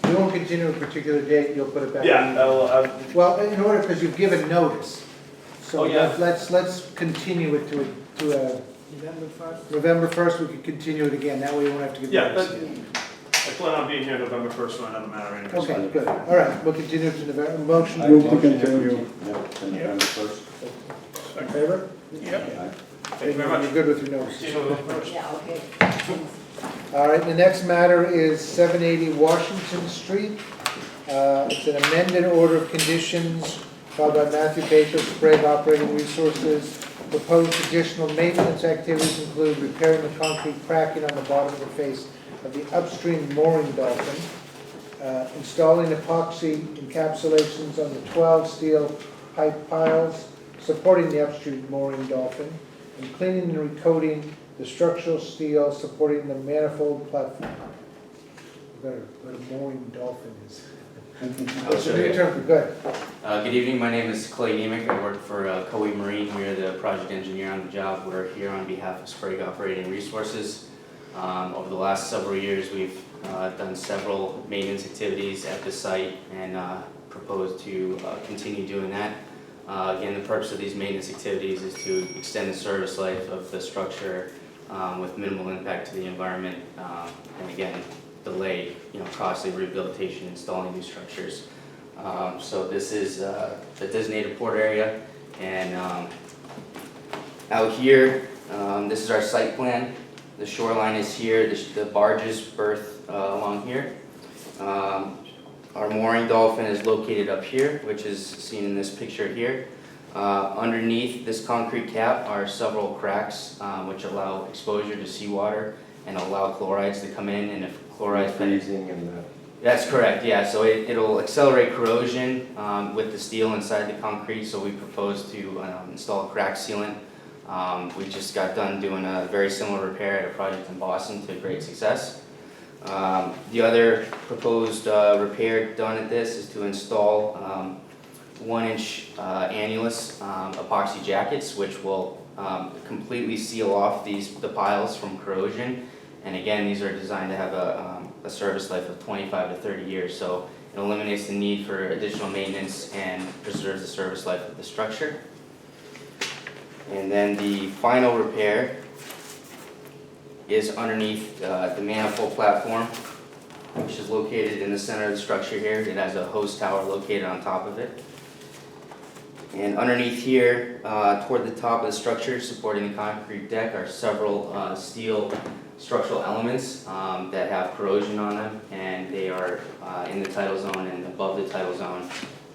You won't continue a particular date, you'll put it back. Yeah, Well, in order, because you've given notice. So Oh, yeah. let's continue it to November 1st, we could continue it again, that way you won't have to give yeah, notice. but I plan on being here November 1st on another matter anyway. Okay, good, all right, we'll continue to November, motion. Move to continue. No, to November 1st. In favor? Yep. Thank you very much. You're good with your notice. See you November 1st. Yeah, okay. All right, the next matter is 780 Washington Street. It's an amended order of conditions filed by Matthew Baker, Sprague Operating Resources. Proposed additional maintenance activities include repairing the concrete cracking on the bottom of the face of the upstream mooring dolphin, installing epoxy encapsulations on the 12 steel pipe piles supporting the upstream mooring dolphin, and cleaning and recoating the structural steel supporting the manifold platform. What a mooring dolphin is. That's a new term, good. Good evening, my name is Clay Nemick. I work for Coe Marine. We are the project engineer on the job. We're here on behalf of Sprague Operating Resources. Over the last several years, we've done several maintenance activities at the site and propose to continue doing that. Again, the purpose of these maintenance activities is to extend the service life of the structure with minimal impact to the environment, and again, delay costly rehabilitation installing new structures. So this is the designated port area, and out here, this is our site plan. The shoreline is here, the barges berth along here. Our mooring dolphin is located up here, which is seen in this picture here. Underneath this concrete cap are several cracks which allow exposure to seawater and allow chlorides to come in, and if chlorides freezing and that's correct, yeah. So it'll accelerate corrosion with the steel inside the concrete, so we propose to install a crack sealant. We just got done doing a very similar repair at a project in Boston to great success. The other proposed repair done at this is to install 1-inch annulus epoxy jackets, which will completely seal off the piles from corrosion. And again, these are designed to have a service life of 25 to 30 years, so it eliminates the need for additional maintenance and preserves the service life of the structure. And then the final repair is underneath the manifold platform, which is located in the center of the structure here. It has a hose tower located on top of it. And underneath here, toward the top of the structure, supporting the concrete deck, are several steel structural elements that have corrosion on them, and they are in the tidal zone and above the tidal zone.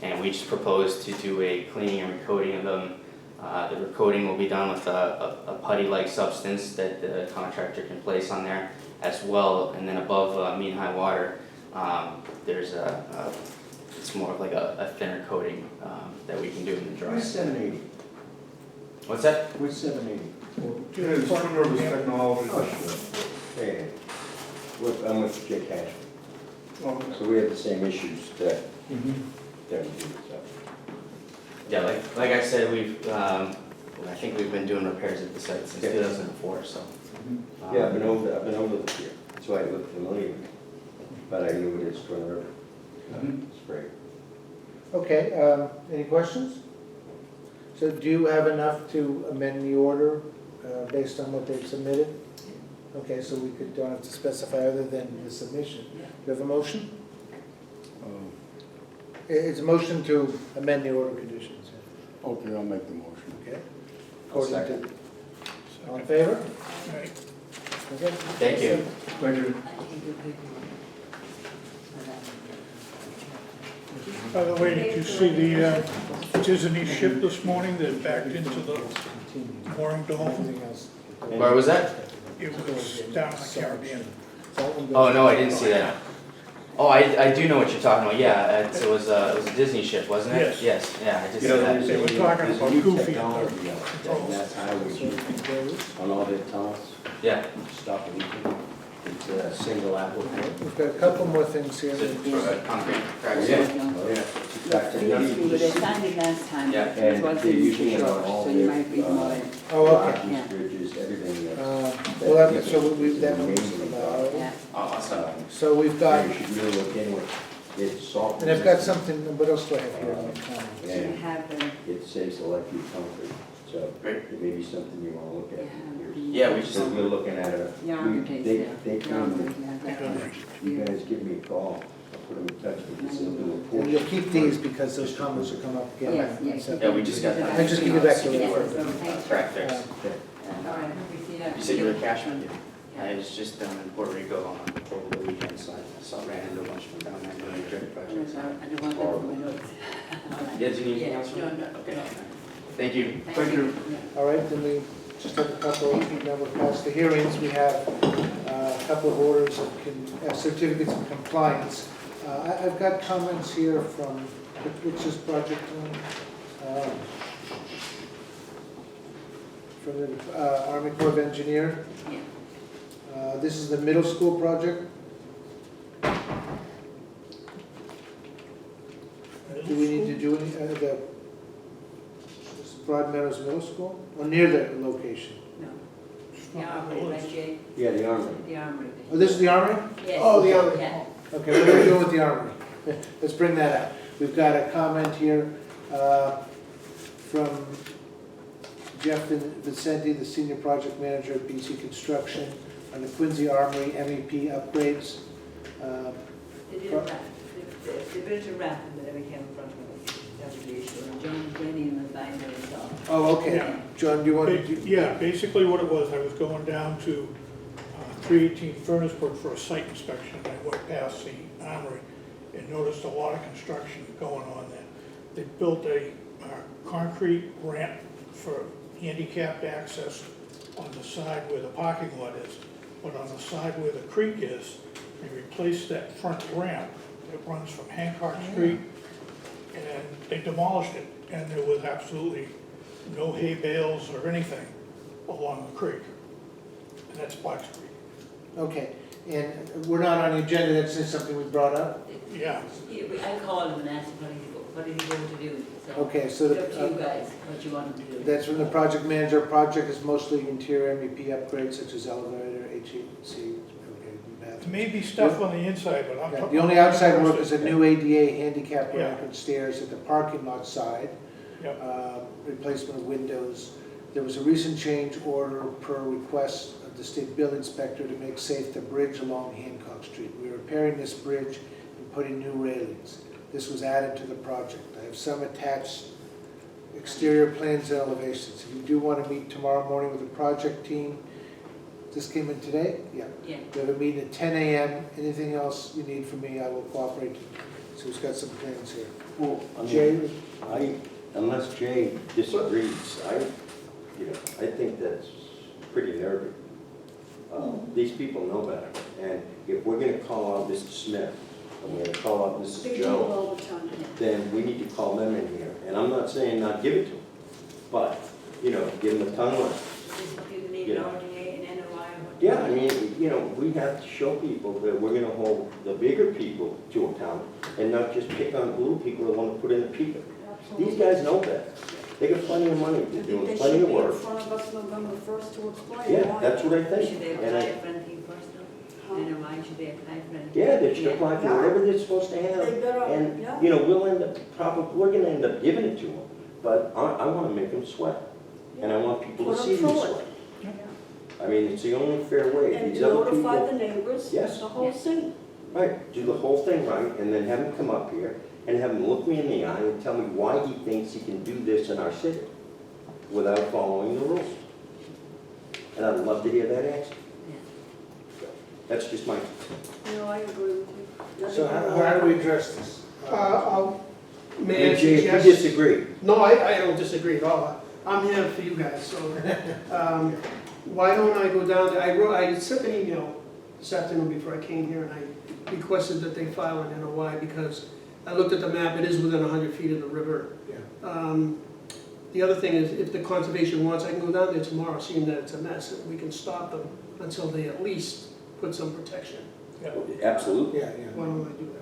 And we just propose to do a cleaning and recoating of them. The recoating will be done with a putty-like substance that the contractor can place on there as well. And then above mean high water, there's it's more of like a thinner coating that we can do in the dry. Where's 780? What's that? Where's 780? It's Twin Rivers Technology. Oh, sure. Yeah. I'm with Jay Cash. Oh, So we have the same issues that mhm. we do, so. Yeah, like I said, I think we've been doing repairs at the site since 2004, so. Yeah, I've been over this year, that's why it looked familiar, but I knew it is Twin River. It's great. Okay, any questions? So do you have enough to amend the order based on what they've submitted? Okay, so we don't have to specify other than the submission. Do you have a motion? It's a motion to amend the order conditions. Okay, I'll make the motion. Okay. I'll According second. to, all in favor? Right. Okay. Thank you. Thank you. By the way, did you see the Disney ship this morning that backed into the mooring dolphin? Anything else? Where was that? It was down in the Caribbean. Oh, no, I didn't see that. Oh, I do know what you're talking about, yeah, it was a Disney ship, wasn't it? Yes. Yeah, I just You saw know, that. They were talking there's about new Goofy. technology out there, and that's how we use on all their tunnels, Yeah. stop leaking. It's a single applicant. We've got a couple more things here. Is it for a concrete crack Oh, seal? yeah, oh, yeah. In fact, They signed it last time. Yeah. It and wasn't they're using it on short, all so you their, might read more. Oh, okay. Yeah. bridges, everything. Well, that one's allowed. Yeah. Awesome. So we've got, You should really look into it. It's salt. and I've got something, what else do I have here on my comments? You And have them. it saves electric concrete, so Great. it may be something you want to look at. Yeah, we just, So we're looking at it. Yeah, We- okay, They, yeah. they Yeah, come, yeah. you guys give me a call, I'll put them in touch with you, so they'll do a And portion. you'll keep these because those comments will come up again. Yes, yes. So- yeah, we just got that. I just give it back to you. Crack fix. All right, we see that. You said you were a cashman? I was just down in Puerto Rico over the weekend, so I ran into a bunch of them down there doing drip projects. I don't want that in my notes. Yeah, do you need anything Yeah, else? no, no, Okay. no. Thank you. Thank you. All right, then we just have a couple, now we're past the hearings, we have a couple of orders of certificates of compliance. I've got comments here from, what's this project on? From the Army Corps of Engineer. Yeah. This is the middle school project. Do we need to do any, this is Broad Meadows Middle School, or near the location? No. The Armory, right, Jay? Yeah, the Armory. The Armory. Oh, this is the Armory? Yes. Oh, the Armory. Yeah. Okay, what are we doing with the Armory? Let's bring that up. We've got a comment here from Jeff Vicente, the Senior Project Manager at BC Construction, on the Quincy Armory MEP upgrades. They did a wrap, they built a wrap and then we came in front of us. That was the issue. And John Denny was buying their stuff. Oh, okay. Yeah. John, do you want to? Yeah, basically what it was, I was going down to 318 Furnaceburg for a site inspection. I went past the Armory and noticed a lot of construction going on there. They built a concrete ramp for handicapped access on the side where the parking lot is. But on the side where the creek is, they replaced that front ramp that runs from Hancock Street, and they demolished it, and there was absolutely no hay bales or anything along the creek. And that's Black Street. Okay, and we're not on the agenda, that's just something we brought up? Yeah. I called him and asked him what he going to do. So Okay, so it's up to you guys, what you want him to do. that's from the project manager. Project is mostly interior MEP upgrades such as elevator, HVAC, okay, bathroom. Maybe stuff on the inside, but I'm Yeah, talking. the only outside work is a new ADA handicap ramp Yeah. and stairs at the parking lot side. Yep. Replacement of windows. There was a recent change order per request of the state building inspector to make safe the bridge along Hancock Street. We're repairing this bridge and putting new railings. This was added to the project. I have some attached exterior plans and elevations. If you do want to meet tomorrow morning with the project team, this came in today? Yeah. Yeah. We have a meeting at 10 a.m. Anything else you need from me, I will cooperate. So he's got some plans here. Well, I Jay? mean, unless Jay disagrees, I think that's pretty nervy. These people know better, and if we're gonna call out Mr. Smith, and we're gonna call out Mrs. They do Joe, all the time. then we need to call them in here. And I'm not saying not give it to them, but, give them a tongue line. You need Yeah. an RDA and NOI. Yeah, I mean, we have to show people that we're gonna hold the bigger people to account and not just pick on little people that wanna put in the people. These guys know better. They got plenty of money, I they're think doing they plenty should of be in work. front of us November 1st to explain Yeah, why. that's what I think. Should they And apply I, for anything first though? Huh? I know why should they apply for anything? yeah, they should apply for Yeah. whatever they're supposed to have. They better, And, yeah. you know, we'll end up, we're gonna end up giving it to them, but I wanna make them sweat. And I want people to Put 'em see them through it. sweat. I mean, it's the only fair way. And These other notify the people, neighbors, Yes. the whole thing. right, do the whole thing right, and then have him come up here and have him look me in the eye and tell me why he thinks he can do this in our city without following the rules. And I'd love to hear that answer. That's just my, No, I agree with you. So how do we address this? May I Jay, if suggest? you disagree, No, I don't disagree at all. I'm here for you guys, so, why don't I go down there? I sent an email this afternoon before I came here, and I requested that they file an NOI, because I looked at the map, it is within 100 feet of the river. Yeah. The other thing is, if the conservation wants, I can go down there tomorrow, seeing that it's a mess, and we can stop them until they at least put some protection. absolutely. Yeah, yeah. Why don't I do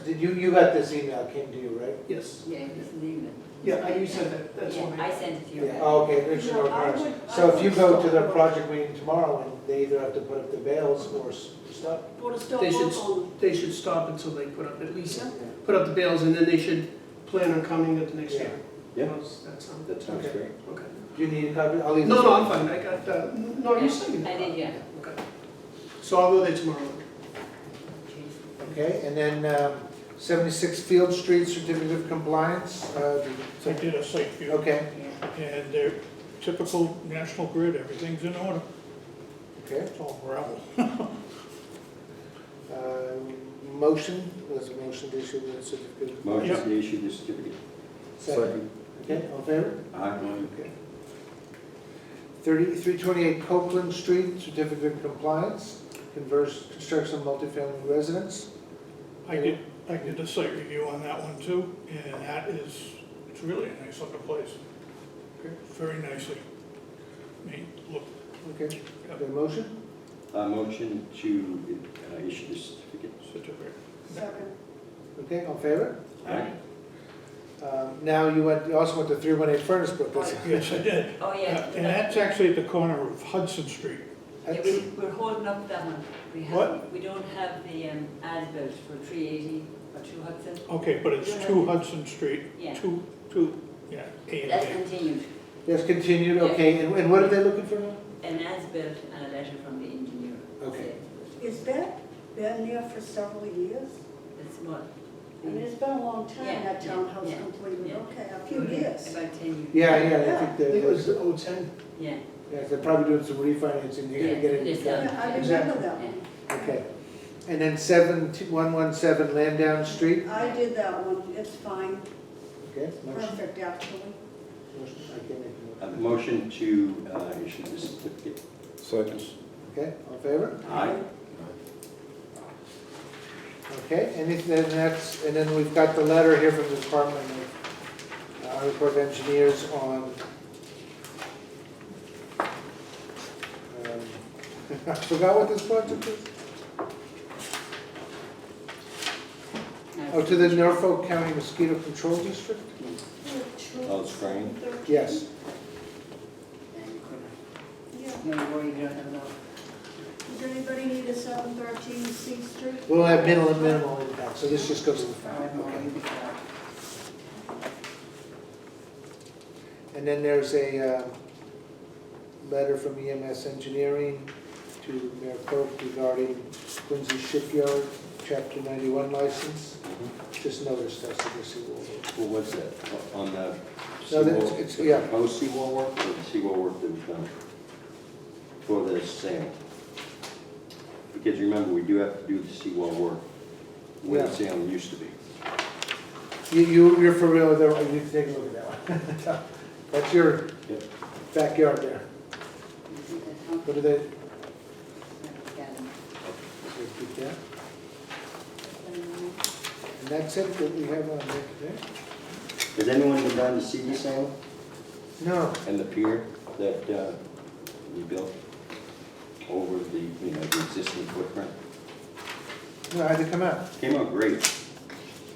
that? You got this email, it came to you, right? Yes. Yeah, this is email. Yeah, you said that, that's Yeah, what I sent it to you. Yeah, oh, okay, there's no question. So if you go to the project meeting tomorrow and they either have to put up the bales or stop. Put a stop They should, work on they should stop until they put up, at least, Yeah. put up the bales, and then they should plan on coming at the next Yeah. hearing. Yeah. That sounds good. Sounds Okay. great. Okay. Do you need a copy? I'll leave No, this. no, I'm fine, I got, no, you sent me that. I did, yeah. Okay. So I'll go there tomorrow. Okay, and then 76 Field Street Certificate of Compliance. They did a site view. Okay, And they're typical National Grid, everything's in order. okay. It's all gravel. Motion, was a motion to issue the certificate? Motion to issue the certificate. Second. Okay, all in favor? Aye. Okay. 328 Copeland Street, Certificate of Compliance, construction of multifamily residence. I did a site review on that one too, and that is, it's really a nice looking place. Okay. Very nicely made, look. Okay, the motion? Motion to issue the certificate. Certificate. Second. Okay, all in favor? Aye. Now you also went to 318 Furnace Brook. Yes, I did. Oh, yeah. And that's actually at the corner of Hudson Street. Yeah, we're holding up that one. We don't have the as-built for 380 or 2 Hudson. Okay, but it's 2 Hudson Street, Yeah. two, yeah, A That's and continued. Yes, continued, okay, and what are they looking for now? An as-built and a letter from the engineer. Okay. Is that been there for several years? It's what? I mean, it's been a long time, Yeah, that townhouse yeah, completed, yeah. okay, a few years. About 10 years. Yeah, I I think think it was they're, 010. Yeah. yes, they're probably doing some refinancing, you're gonna get Yeah, it is it. done. Yeah, I Exactly. remember that one. Okay. And then 117 Landown Street? I did that one, it's fine, Okay, motion? perfect actually. Motion, I can make a motion. Motion to issue the certificate. Second. Okay, all in favor? Aye. Okay, and then we've got the letter here from the Department of, Army Corps of Engineers on, I forgot what this project is. Oh, to the Norfolk County Mosquito Control District? Oh, spraying? Yes. Yeah. No worry, you don't have enough. Does anybody need a 713 C Street? We'll have minimal impact, so this just goes to the front. Okay. And then there's a letter from EMS Engineering to Mayor Cope regarding Quincy Shipyard, Chapter 91 license. Just noticed that, so this is What was that? On the No, seawall? it's, yeah. Proposed seawall work or the seawall work that was done for the sale? Because remember, we do have to do the seawall work where the Yeah. sale used to be. You're for real, you need to take a look at that one. That's your Yep. backyard there. What are they? Repeat that. And that's it that we have on there today? Has anyone been down to see the sale No. and the pier that we built over the, the existing footprint? No, how'd it come out? Came out great.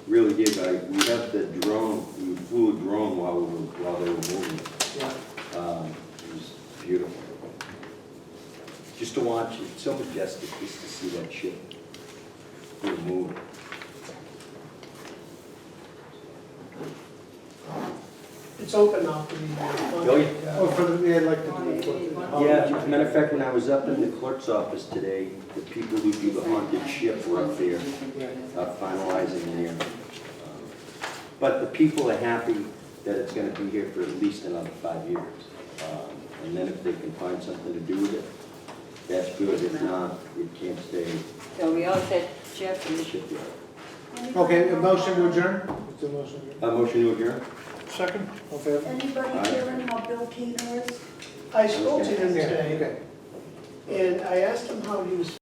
really did. We have the drone, we flew a drone while they were moving it. Yeah. It was beautiful. Just to watch, it's so majestic just to see that ship move. It's open now for the Oh, yeah. Oh, for the, yeah, like the. Yeah, as a matter of fact, when I was up in the clerk's office today, the people who do the haunted ship were up there finalizing there. But the people are happy that it's gonna be here for at least another 5 years. And then if they can find something to do with it, that's good. If not, it can't stay So we all said, Jeff, in the shipyard. Okay, a motion to adjourn? What's the motion to adjourn? A motion to adjourn? Second? Okay. Anybody hearing how Bill Keener is? I spoke to him Yeah, today, okay. and I asked him how he was